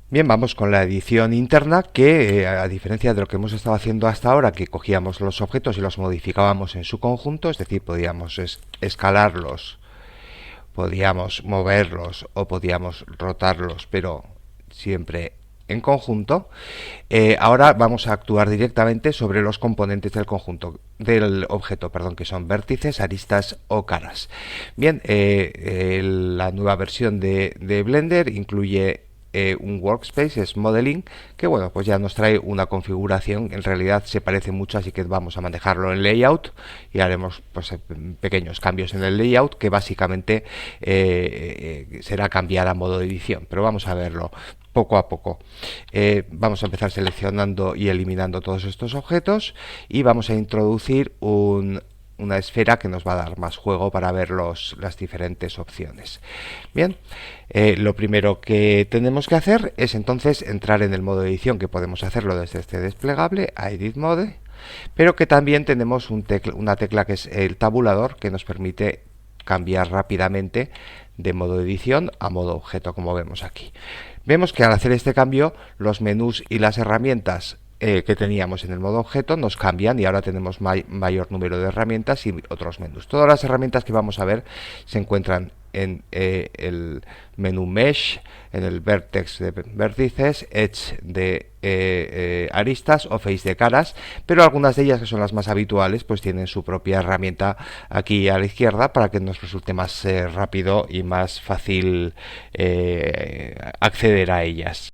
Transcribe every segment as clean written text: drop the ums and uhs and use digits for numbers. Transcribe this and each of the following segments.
Bien, vamos con la edición interna que, a diferencia de lo que hemos estado haciendo hasta ahora, que cogíamos los objetos y los modificábamos en su conjunto, es decir, podíamos escalarlos, podíamos moverlos o podíamos rotarlos, pero siempre en conjunto. Ahora vamos a actuar directamente sobre los componentes del conjunto del objeto, perdón, que son vértices, aristas o caras. Bien, la nueva versión de Blender incluye un workspace, es modeling, que bueno, pues ya nos trae una configuración. En realidad se parece mucho, así que vamos a manejarlo en layout y haremos pues pequeños cambios en el layout, que básicamente será cambiar a modo de edición, pero vamos a verlo poco a poco. Vamos a empezar seleccionando y eliminando todos estos objetos y vamos a introducir una esfera que nos va a dar más juego para ver las diferentes opciones. Bien, lo primero que tenemos que hacer es entonces entrar en el modo de edición, que podemos hacerlo desde este desplegable, a Edit Mode, pero que también tenemos una tecla que es el tabulador, que nos permite cambiar rápidamente de modo de edición a modo objeto, como vemos aquí. Vemos que al hacer este cambio, los menús y las herramientas que teníamos en el modo objeto nos cambian y ahora tenemos mayor número de herramientas y otros menús. Todas las herramientas que vamos a ver se encuentran en el menú Mesh, en el Vertex de vértices, Edge de aristas o Face de caras, pero algunas de ellas, que son las más habituales, pues tienen su propia herramienta aquí a la izquierda para que nos resulte más rápido y más fácil acceder a ellas.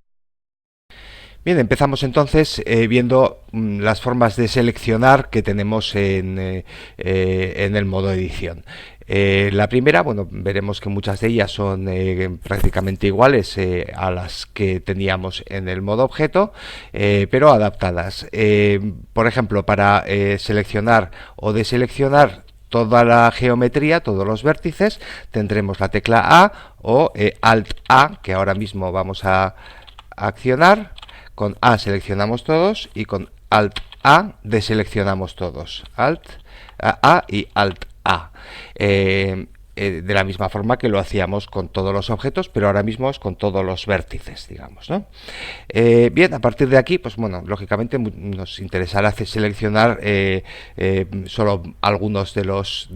Bien, empezamos entonces viendo las formas de seleccionar que tenemos en el modo edición. La primera, bueno, veremos que muchas de ellas son prácticamente iguales a las que teníamos en el modo objeto, pero adaptadas. Por ejemplo, para seleccionar o deseleccionar toda la geometría, todos los vértices, tendremos la tecla A o Alt A, que ahora mismo vamos a accionar. Con A seleccionamos todos y con Alt A deseleccionamos todos. Alt A y Alt A. De la misma forma que lo hacíamos con todos los objetos, pero ahora mismo es con todos los vértices, digamos, ¿no? Bien, a partir de aquí, pues bueno, lógicamente nos interesará seleccionar solo algunos de los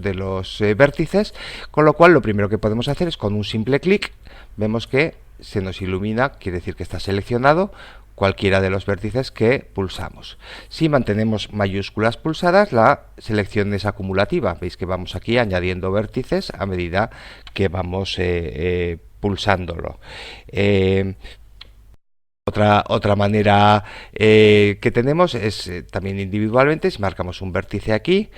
vértices, con lo cual lo primero que podemos hacer es, con un simple clic, vemos que se nos ilumina, quiere decir que está seleccionado cualquiera de los vértices que pulsamos. Si mantenemos mayúsculas pulsadas, la selección es acumulativa. Veis que vamos aquí añadiendo vértices a medida que vamos pulsándolo. Otra manera que tenemos es también individualmente. Si marcamos un vértice aquí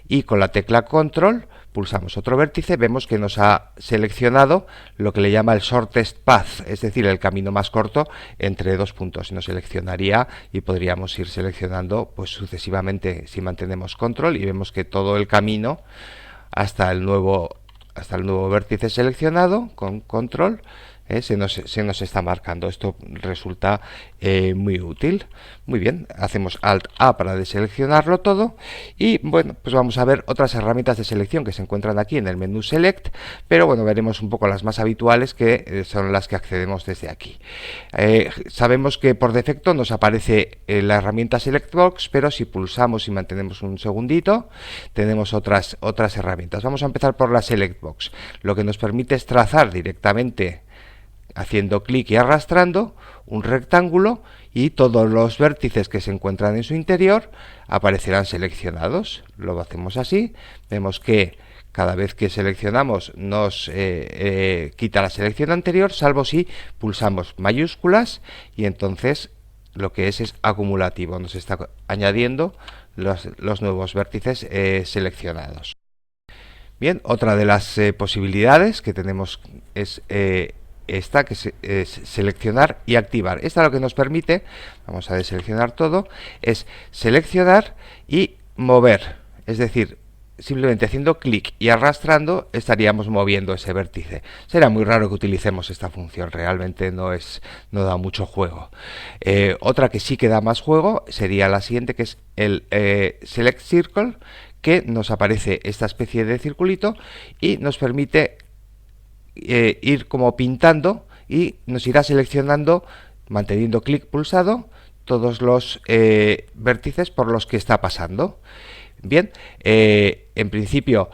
y con la tecla Control pulsamos otro vértice, vemos que nos ha seleccionado lo que le llama el shortest path, es decir, el camino más corto entre dos puntos. Nos seleccionaría y podríamos ir seleccionando pues sucesivamente si mantenemos Control, y vemos que todo el camino hasta el nuevo vértice seleccionado con Control se nos está marcando. Esto resulta muy útil. Muy bien, hacemos Alt A para deseleccionarlo todo y bueno, pues vamos a ver otras herramientas de selección que se encuentran aquí en el menú Select, pero bueno, veremos un poco las más habituales, que son las que accedemos desde aquí. Sabemos que por defecto nos aparece la herramienta Select Box, pero si pulsamos y mantenemos un segundito, tenemos otras herramientas. Vamos a empezar por la Select Box. Lo que nos permite es trazar directamente, haciendo clic y arrastrando, un rectángulo, y todos los vértices que se encuentran en su interior aparecerán seleccionados. Lo hacemos así, vemos que cada vez que seleccionamos nos quita la selección anterior, salvo si pulsamos mayúsculas, y entonces lo que es acumulativo, nos está añadiendo los nuevos vértices seleccionados. Bien, otra de las posibilidades que tenemos es esta, que es seleccionar y activar. Esta lo que nos permite, vamos a deseleccionar todo, es seleccionar y mover. Es decir, simplemente haciendo clic y arrastrando estaríamos moviendo ese vértice. Será muy raro que utilicemos esta función, realmente no da mucho juego. Otra que sí que da más juego sería la siguiente, que es el Select Circle, que nos aparece esta especie de circulito y nos permite ir como pintando, y nos irá seleccionando manteniendo clic pulsado, todos los vértices por los que está pasando. Bien, en principio,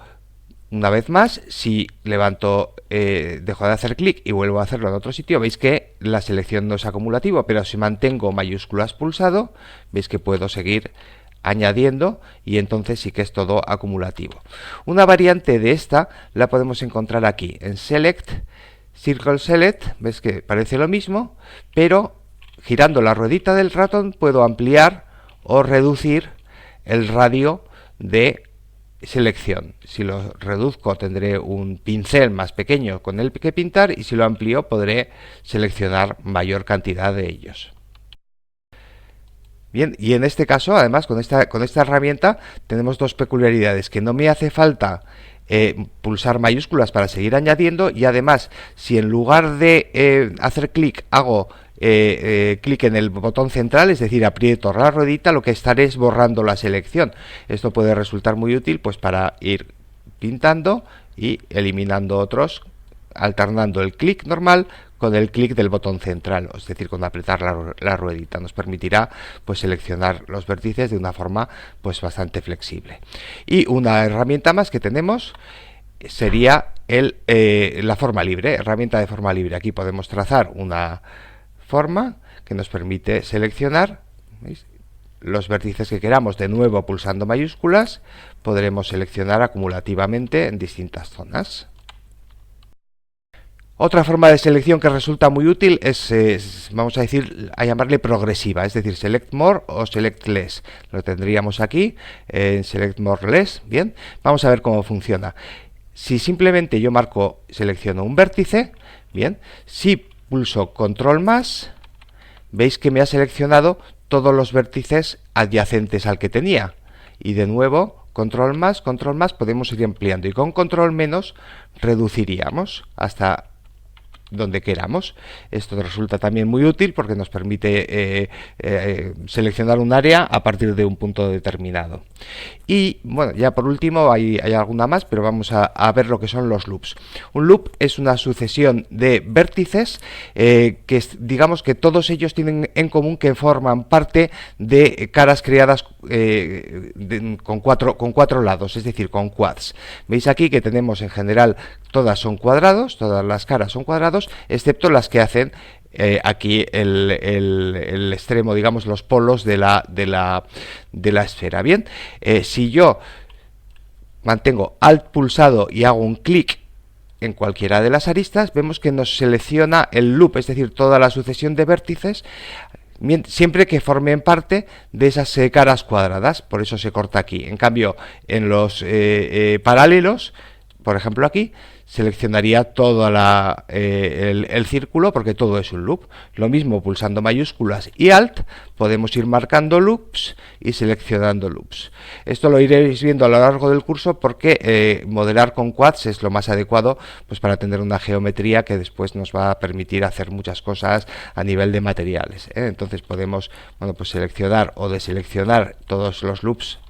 una vez más, si levanto, dejo de hacer clic y vuelvo a hacerlo en otro sitio, veis que la selección no es acumulativa, pero si mantengo mayúsculas pulsado, veis que puedo seguir añadiendo y entonces sí que es todo acumulativo. Una variante de esta la podemos encontrar aquí en Select, Circle Select, ves que parece lo mismo, pero girando la ruedita del ratón puedo ampliar o reducir el radio de selección. Si lo reduzco tendré un pincel más pequeño con el que pintar y si lo amplío podré seleccionar mayor cantidad de ellos. Bien, y en este caso, además, con esta herramienta tenemos dos peculiaridades, que no me hace falta pulsar mayúsculas para seguir añadiendo y además, si en lugar de hacer clic hago clic en el botón central, es decir, aprieto la ruedita, lo que estaré es borrando la selección. Esto puede resultar muy útil pues para ir pintando y eliminando otros, alternando el clic normal con el clic del botón central, es decir, con apretar la ruedita. Nos permitirá pues seleccionar los vértices de una forma pues bastante flexible. Y una herramienta más que tenemos sería la forma libre, herramienta de forma libre. Aquí podemos trazar una forma que nos permite seleccionar, ¿veis?, los vértices que queramos. De nuevo, pulsando mayúsculas, podremos seleccionar acumulativamente en distintas zonas. Otra forma de selección que resulta muy útil es, vamos a decir, a llamarle progresiva, es decir, Select More o Select Less. Lo tendríamos aquí en Select More Less. Bien, vamos a ver cómo funciona. Si simplemente yo selecciono un vértice, bien, si pulso Control más, veis que me ha seleccionado todos los vértices adyacentes al que tenía. Y de nuevo, Control más, podemos ir ampliando. Y con Control menos reduciríamos hasta donde queramos. Esto resulta también muy útil porque nos permite seleccionar un área a partir de un punto determinado. Y bueno, ya por último hay alguna más, pero vamos a ver lo que son los loops. Un loop es una sucesión de vértices que digamos que todos ellos tienen en común que forman parte de caras creadas con cuatro lados, es decir, con quads. Veis aquí que tenemos en general todas son cuadrados, todas las caras son cuadrados, excepto las que hacen aquí el extremo, digamos, los polos de la esfera. Bien, si yo mantengo Alt pulsado y hago un clic en cualquiera de las aristas, vemos que nos selecciona el loop, es decir, toda la sucesión de vértices, siempre que formen parte de esas caras cuadradas. Por eso se corta aquí. En cambio, en los paralelos, por ejemplo aquí, seleccionaría todo el círculo porque todo es un loop. Lo mismo pulsando mayúsculas y Alt, podemos ir marcando loops y seleccionando loops. Esto lo iréis viendo a lo largo del curso porque modelar con quads es lo más adecuado pues para tener una geometría que después nos va a permitir hacer muchas cosas a nivel de materiales. Entonces podemos pues seleccionar o deseleccionar todos los loops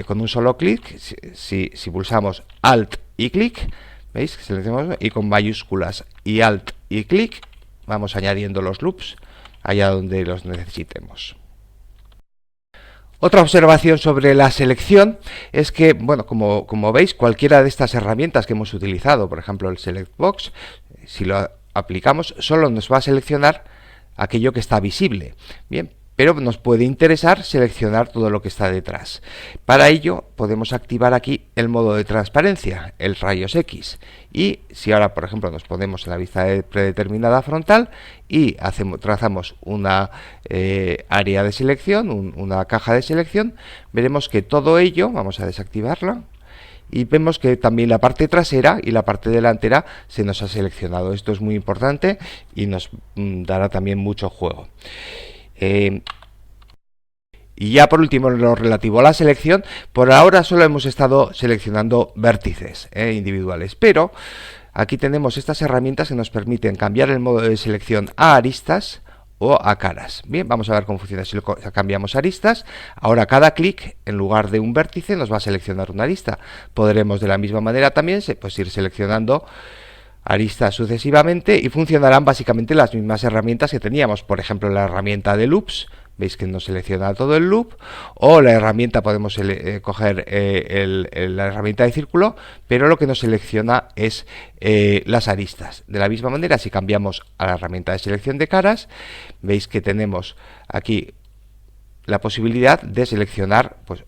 con un solo clic. Si pulsamos Alt y clic, ¿veis? Seleccionamos y con mayúsculas y Alt y clic vamos añadiendo los loops allá donde los necesitemos. Otra observación sobre la selección es que, bueno, como veis, cualquiera de estas herramientas que hemos utilizado, por ejemplo el Select Box, si lo aplicamos, solo nos va a seleccionar aquello que está visible. Bien, pero nos puede interesar seleccionar todo lo que está detrás. Para ello podemos activar aquí el modo de transparencia, el rayos X. Y si ahora, por ejemplo, nos ponemos en la vista predeterminada frontal y trazamos una área de selección, una caja de selección, veremos que todo ello, vamos a desactivarla, y vemos que también la parte trasera y la parte delantera se nos ha seleccionado. Esto es muy importante y nos dará también mucho juego. Y ya por último, en lo relativo a la selección, por ahora solo hemos estado seleccionando vértices individuales, pero aquí tenemos estas herramientas que nos permiten cambiar el modo de selección a aristas o a caras. Bien, vamos a ver cómo funciona. Si lo cambiamos a aristas, ahora cada clic, en lugar de un vértice, nos va a seleccionar una arista. Podremos de la misma manera también pues ir seleccionando aristas sucesivamente y funcionarán básicamente las mismas herramientas que teníamos. Por ejemplo, la herramienta de loops, veis que nos selecciona todo el loop, o la herramienta, podemos coger la herramienta de círculo, pero lo que nos selecciona es las aristas. De la misma manera, si cambiamos a la herramienta de selección de caras, veis que tenemos aquí la posibilidad de seleccionar pues,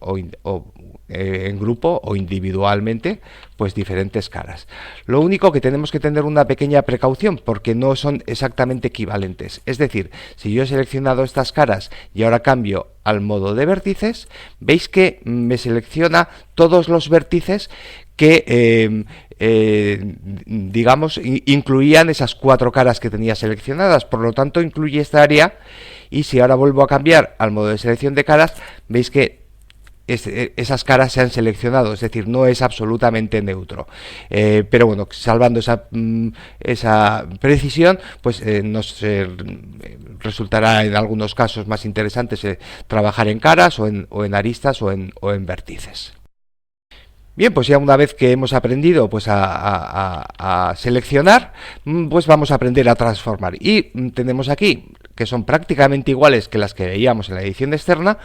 en grupo o individualmente pues diferentes caras. Lo único que tenemos que tener una pequeña precaución, porque no son exactamente equivalentes. Es decir, si yo he seleccionado estas caras y ahora cambio al modo de vértices, veis que me selecciona todos los vértices que digamos incluían esas 4 caras que tenía seleccionadas. Por lo tanto, incluye esta área, y si ahora vuelvo a cambiar al modo de selección de caras, veis que esas caras se han seleccionado, es decir, no es absolutamente neutro. Pero bueno, salvando esa precisión, pues nos resultará en algunos casos más interesantes trabajar en caras o en aristas o en vértices. Bien, pues ya una vez que hemos aprendido pues a seleccionar, pues vamos a aprender a transformar. Y tenemos aquí, que son prácticamente iguales que las que veíamos en la edición externa,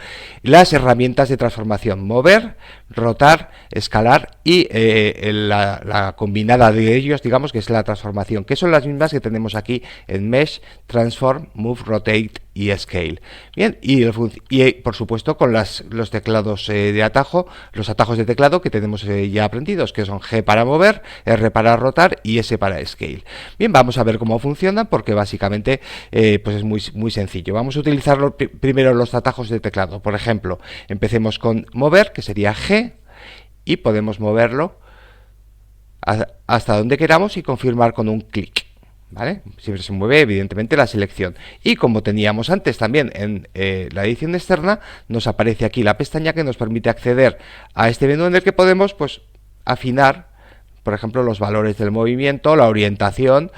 las herramientas de transformación: mover, rotar, escalar y la combinada de ellos, digamos, que es la transformación, que son las mismas que tenemos aquí en Mesh, Transform, Move, Rotate y Scale. Bien, y por supuesto con los teclados de atajo, los atajos de teclado que tenemos ya aprendidos, que son G para mover, R para rotar y S para Scale. Bien, vamos a ver cómo funciona, porque básicamente pues es muy sencillo. Vamos a utilizar primero los atajos de teclado. Por ejemplo, empecemos con mover, que sería G, y podemos moverlo hasta donde queramos y confirmar con un clic. ¿Vale? Siempre se mueve evidentemente la selección, y como teníamos antes también en la edición externa, nos aparece aquí la pestaña que nos permite acceder a este menú, en el que podemos pues afinar, por ejemplo, los valores del movimiento, la orientación.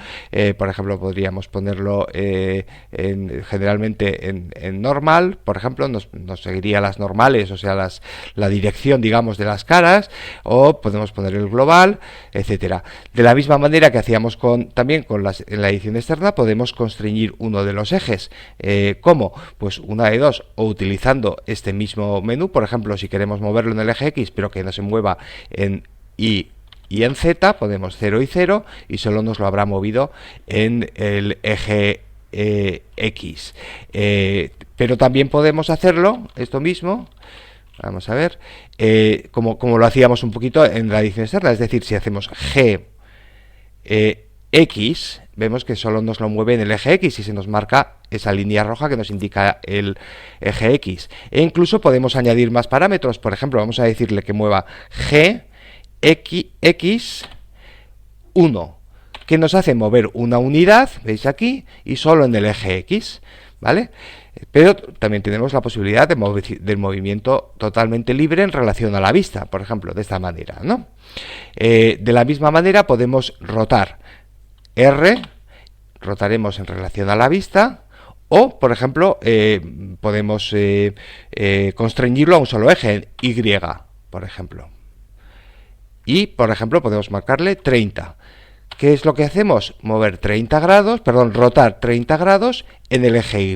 Por ejemplo, podríamos ponerlo generalmente en normal. Por ejemplo, nos seguiría las normales, o sea, la dirección, digamos, de las caras, o podemos poner el global, etcétera. De la misma manera que hacíamos también en la edición externa, podemos constreñir uno de los ejes. ¿Cómo? Pues una de dos, o utilizando este mismo menú. Por ejemplo, si queremos moverlo en el eje X, pero que no se mueva en Y y en Z, ponemos 0 y 0 y solo nos lo habrá movido en el eje X. Pero también podemos hacerlo, esto mismo, vamos a ver, como lo hacíamos un poquito en la edición externa, es decir, si hacemos G X, vemos que solo nos lo mueve en el eje X y se nos marca esa línea roja que nos indica el eje X. E incluso podemos añadir más parámetros. Por ejemplo, vamos a decirle que mueva G X 1, que nos hace mover una unidad, veis aquí, y solo en el eje X, ¿vale? Pero también tenemos la posibilidad del movimiento totalmente libre en relación a la vista, por ejemplo, de esta manera, ¿no? De la misma manera podemos rotar. R, rotaremos en relación a la vista, o, por ejemplo, podemos constreñirlo a un solo eje, Y, por ejemplo. Y, por ejemplo, podemos marcarle 30. ¿Qué es lo que hacemos? Mover 30 grados, perdón, rotar 30 grados en el eje Y.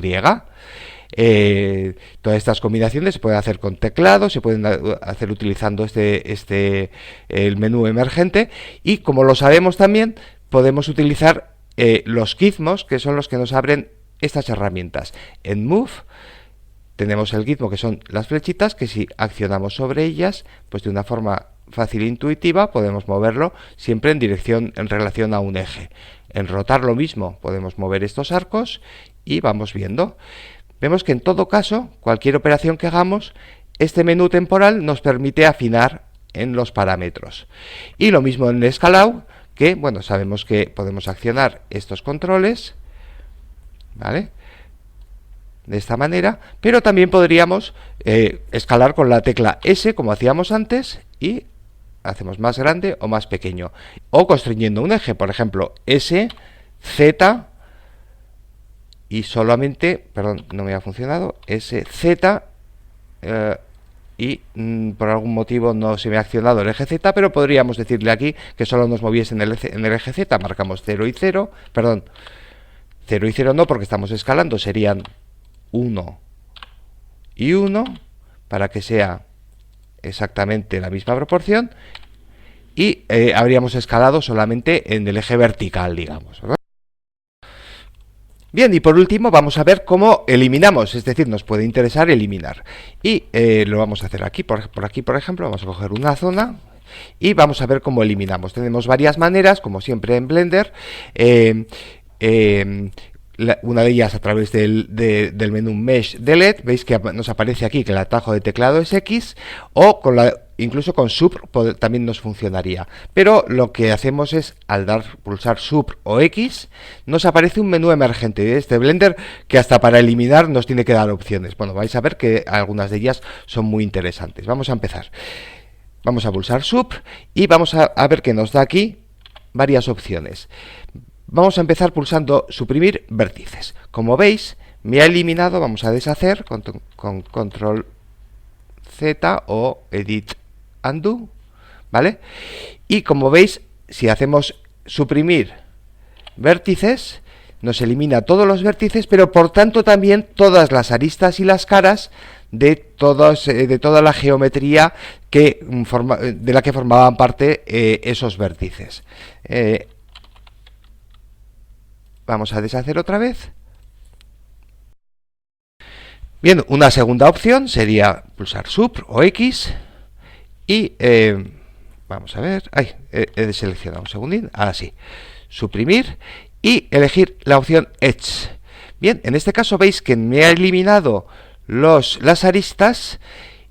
Todas estas combinaciones se pueden hacer con teclado, se pueden hacer utilizando el menú emergente, y como lo sabemos también, podemos utilizar los gizmos, que son los que nos abren estas herramientas. En Move tenemos el gizmo, que son las flechitas, que si accionamos sobre ellas, pues de una forma fácil e intuitiva podemos moverlo siempre en relación a un eje. En rotar lo mismo, podemos mover estos arcos y vamos viendo. Vemos que en todo caso, cualquier operación que hagamos, este menú temporal nos permite afinar en los parámetros. Y lo mismo en el escalado, que bueno, sabemos que podemos accionar estos controles, ¿vale?, de esta manera, pero también podríamos escalar con la tecla S, como hacíamos antes, y hacemos más grande o más pequeño, o constreñiendo un eje, por ejemplo, S, Z, y solamente, perdón, no me ha funcionado, S, Z, y por algún motivo no se me ha accionado el eje Z, pero podríamos decirle aquí que solo nos moviese en el eje Z. Marcamos 0 y 0, perdón, 0 y 0 no, porque estamos escalando, serían 1 y 1, para que sea exactamente la misma proporción, y habríamos escalado solamente en el eje vertical, digamos, ¿verdad? Bien, y por último vamos a ver cómo eliminamos, es decir, nos puede interesar eliminar. Y lo vamos a hacer aquí, por aquí, por ejemplo, vamos a coger una zona y vamos a ver cómo eliminamos. Tenemos varias maneras, como siempre en Blender. Una de ellas a través del menú Mesh Delete, veis que nos aparece aquí que el atajo de teclado es X, o incluso con Sub también nos funcionaría. Pero lo que hacemos es, al pulsar Sub o X, nos aparece un menú emergente de este Blender que hasta para eliminar nos tiene que dar opciones. Bueno, vais a ver que algunas de ellas son muy interesantes. Vamos a empezar. Vamos a pulsar Sub y vamos a ver que nos da aquí varias opciones. Vamos a empezar pulsando suprimir vértices. Como veis, me ha eliminado, vamos a deshacer con control Z o edit undo, ¿vale? Y como veis, si hacemos suprimir vértices, nos elimina todos los vértices, pero por tanto también todas las aristas y las caras de toda la geometría de la que formaban parte esos vértices. Vamos a deshacer otra vez. Bien, una segunda opción sería pulsar Sub o X y vamos a ver, he deseleccionado un segundín, ahora sí, suprimir y elegir la opción Edge. Bien, en este caso veis que me ha eliminado las aristas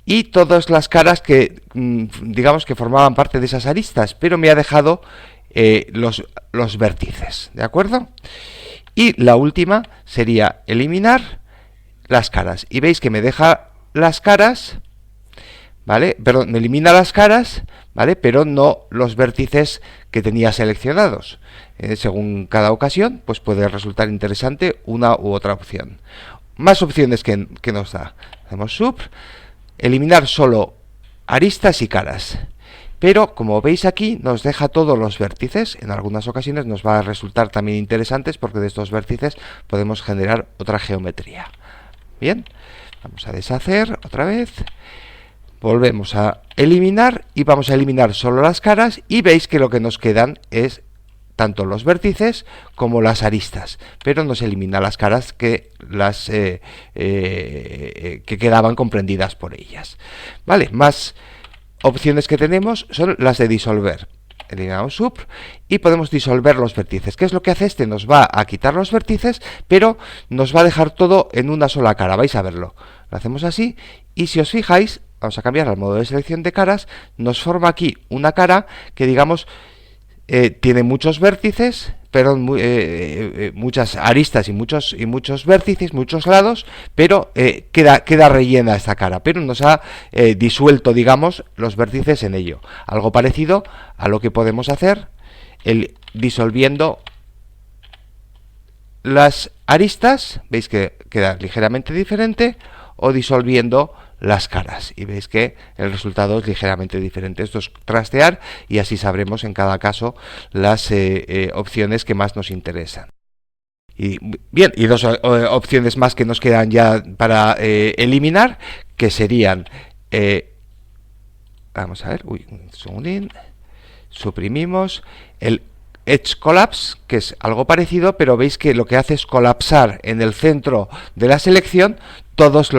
y todas las caras que digamos que formaban parte de esas aristas, pero me ha dejado los vértices, ¿de acuerdo? Y la última sería eliminar las caras, y veis que me deja las caras, ¿vale? Perdón, me elimina las caras, ¿vale? Pero no los vértices que tenía seleccionados. Según cada ocasión, pues puede resultar interesante una u otra opción. Más opciones que nos da. Hacemos Sub, eliminar solo aristas y caras. Pero como veis aquí nos deja todos los vértices. En algunas ocasiones nos va a resultar también interesantes porque de estos vértices podemos generar otra geometría. Bien, vamos a deshacer otra vez. Volvemos a eliminar y vamos a eliminar solo las caras, y veis que lo que nos quedan es tanto los vértices como las aristas, pero nos elimina las caras que quedaban comprendidas por ellas. Vale, más opciones que tenemos son las de disolver. Eliminamos Sub y podemos disolver los vértices. ¿Qué es lo que hace este? Nos va a quitar los vértices, pero nos va a dejar todo en una sola cara. Vais a verlo. Lo hacemos así, y si os fijáis, vamos a cambiar al modo de selección de caras, nos forma aquí una cara que, digamos, tiene muchos vértices, pero muchas aristas y muchos vértices, muchos lados, pero queda rellena esta cara, pero nos ha disuelto, digamos, los vértices en ello. Algo parecido a lo que podemos hacer disolviendo las aristas, veis que queda ligeramente diferente, o disolviendo las caras, y veis que el resultado es ligeramente diferente. Esto es trastear, y así sabremos en cada caso las opciones que más nos interesan. Y bien, y dos opciones más que nos quedan ya para eliminar, que serían vamos a ver, un segundín, suprimimos el Edge Collapse, que es algo parecido, pero veis que lo que hace es colapsar en el centro de la selección todas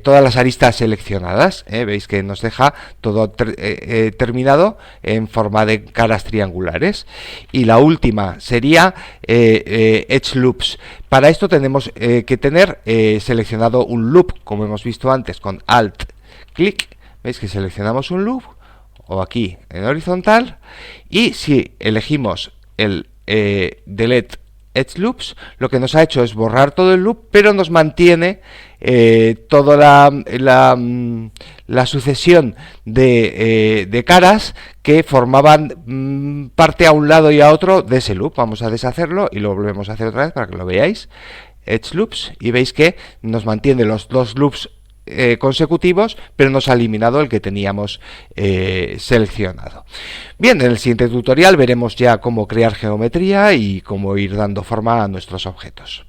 las aristas seleccionadas. Veis que nos deja todo terminado en forma de caras triangulares. Y la última sería Edge Loops. Para esto tenemos que tener seleccionado un loop, como hemos visto antes, con Alt clic. Veis que seleccionamos un loop, o aquí en horizontal, y si elegimos el Delete Edge Loops, lo que nos ha hecho es borrar todo el loop, pero nos mantiene toda la sucesión de caras que formaban parte a un lado y a otro de ese loop. Vamos a deshacerlo y lo volvemos a hacer otra vez para que lo veáis. Edge Loops, y veis que nos mantiene los dos loops consecutivos, pero nos ha eliminado el que teníamos seleccionado. Bien, en el siguiente tutorial veremos ya cómo crear geometría y cómo ir dando forma a nuestros objetos.